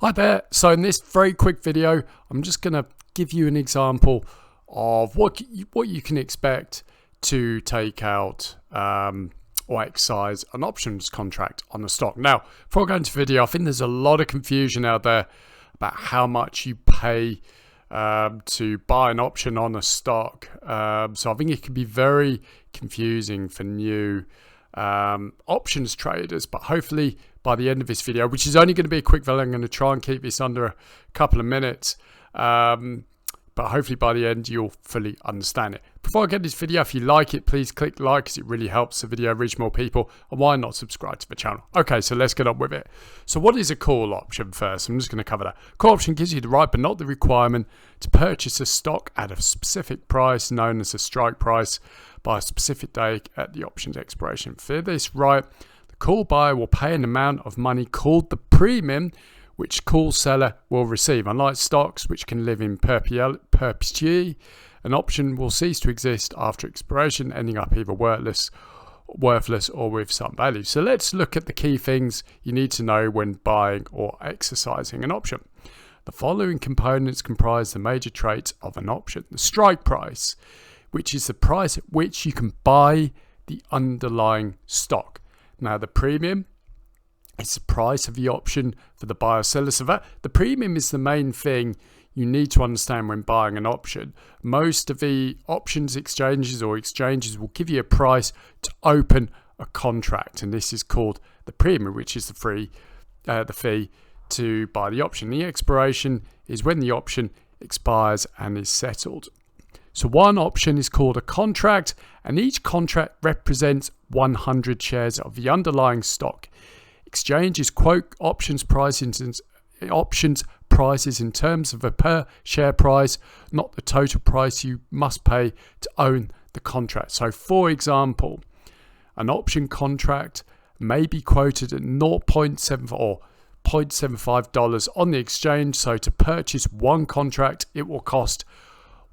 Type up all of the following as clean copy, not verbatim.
Hi there. So in this very quick video, I'm just going to give you an example of what you can expect to take out or exercise an options contract on a stock. Now, before I go into the video, I think there's a lot of confusion out there about how much you pay to buy an option on a stock. So I think it can be very confusing for new options traders, but hopefully by the end of this video, which is only going to be a quick video, I'm going to try and keep this under a couple of minutes, but hopefully by the end you'll fully understand it. Before I get this video, if you like it, please click like, because it really helps the video reach more people, and why not subscribe to the channel. Okay, so let's get on with it. So what is a call option first? I'm just going to cover that. Call option gives you the right but not the requirement to purchase a stock at a specific price known as a strike price by a specific date at the option's expiration. For this right, the call buyer will pay an amount of money called the premium, which call seller will receive. Unlike stocks, which can live in perpetuity, an option will cease to exist after expiration, ending up either worthless, or with some value. So let's look at the key things you need to know when buying or exercising an option. The following components comprise the major traits of an option. The strike price, which is the price at which you can buy the underlying stock. Now, the premium is the price of the option for the buyer seller. So that the premium is the main thing you need to understand when buying an option. Most of the options exchanges will give you a price to open a contract, and this is called the premium, which is the fee to buy the option. The expiration is when the option expires and is settled. So one option is called a contract, and each contract represents 100 shares of the underlying stock. Exchanges quote options prices in terms of a per share price, not the total price you must pay to own the contract. So for example, an option contract may be quoted at 0.7 or $0.75 on the exchange. So to purchase one contract, it will cost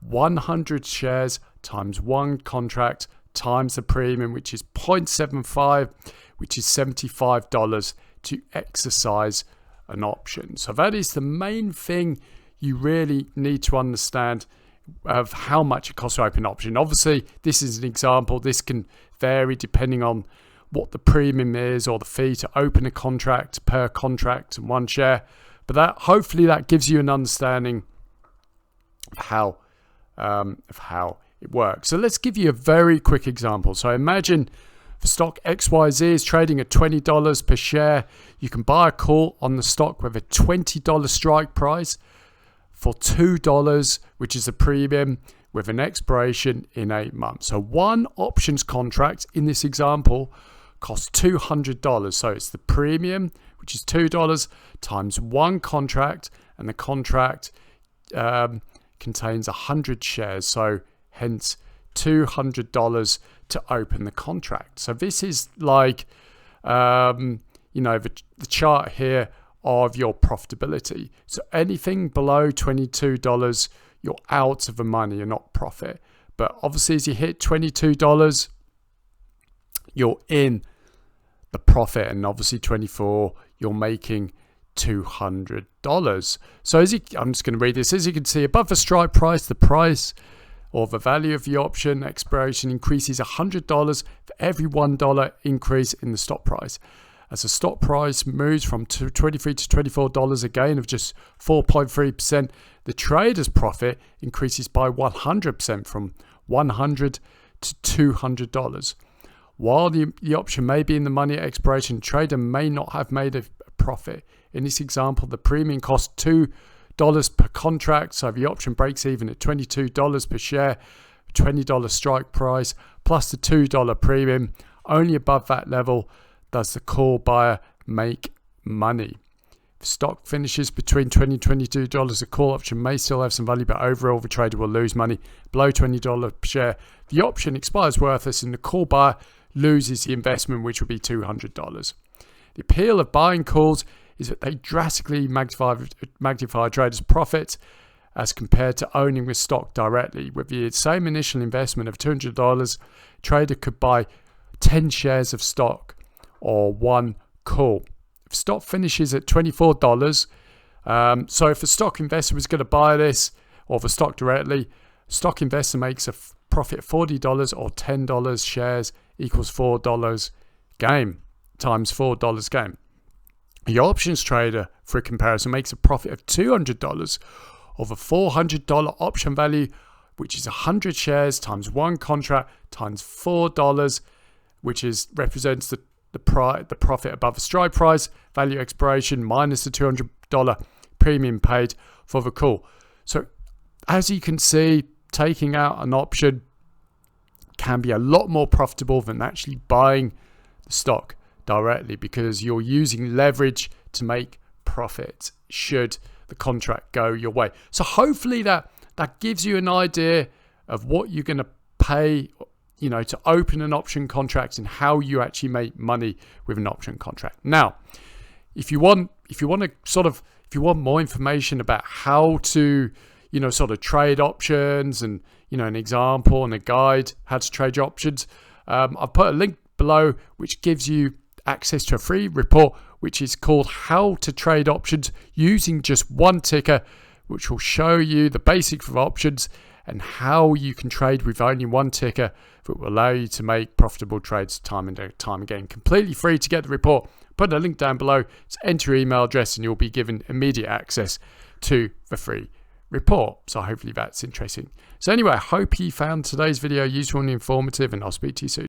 100 shares times one contract times the premium, which is 0.75, which is $75 to exercise an option. So that is the main thing you really need to understand of how much it costs to open an option. Obviously, this is an example. This can vary depending on what the premium is or the fee to open a contract per contract and one share. But that hopefully that gives you an understanding of how it works. So let's give you a very quick example. So imagine the stock XYZ is trading at $20 per share. You can buy a call on the stock with a $20 strike price for $2, which is a premium, with an expiration in 8 months. So one options contract in this example costs $200. So it's the premium, which is $2, times one contract, and the contract contains 100 shares. So hence $200 to open the contract. So this is like, the chart here of your profitability. So anything below $22, you're out of the money, you're not profit. But obviously as you hit $22, you're in the profit, and obviously 24, you're making $200. So I'm just going to read this. As you can see, above the strike price, the price or the value of the option expiration increases $100 for every $1 increase in the stock price. As the stock price moves from $23 to $24, a gain of just 4.3%, the trader's profit increases by 100% from $100 to $200. While the option may be in the money at expiration, the trader may not have made a profit. In this example, the premium costs $2 per contract, so the option breaks even at $22 per share, $20 strike price plus the $2 premium. Only above that level does the call buyer make money. If stock finishes between $20 and $22, the call option may still have some value, but overall the trader will lose money. Below $20 per share, the option expires worthless and the call buyer loses the investment, which would be $200. The appeal of buying calls is that they drastically magnify a trader's profit as compared to owning the stock directly. With the same initial investment of $200, a trader could buy 10 shares of stock or one call. If stock finishes at $24, So if a stock investor was going to buy this, or the stock directly, stock investor makes a profit of $40 or $10 shares equals $4 game times $4 game. Your options trader, for a comparison, makes a profit of $200 of a $400 option value, which is 100 shares times one contract times $4, which represents the profit above the strike price, value expiration minus the $200 premium paid for the call. So as you can see, taking out an option can be a lot more profitable than actually buying the stock directly, because you're using leverage to make profit should the contract go your way. So hopefully that gives you an idea of what you're going to pay, to open an option contract and how you actually make money with an option contract. Now, if you want more information about how to, sort of trade options and, an example and a guide how to trade your options, I've put a link below which gives you access to a free report which is called How to Trade Options Using Just One Ticker, which will show you the basics of options and how you can trade with only one ticker that will allow you to make profitable trades time and time again. Completely free to get the report. Put a link down below. Just enter your email address and you'll be given immediate access to the free report. So hopefully that's interesting. So anyway, I hope you found today's video useful and informative, and I'll speak to you soon.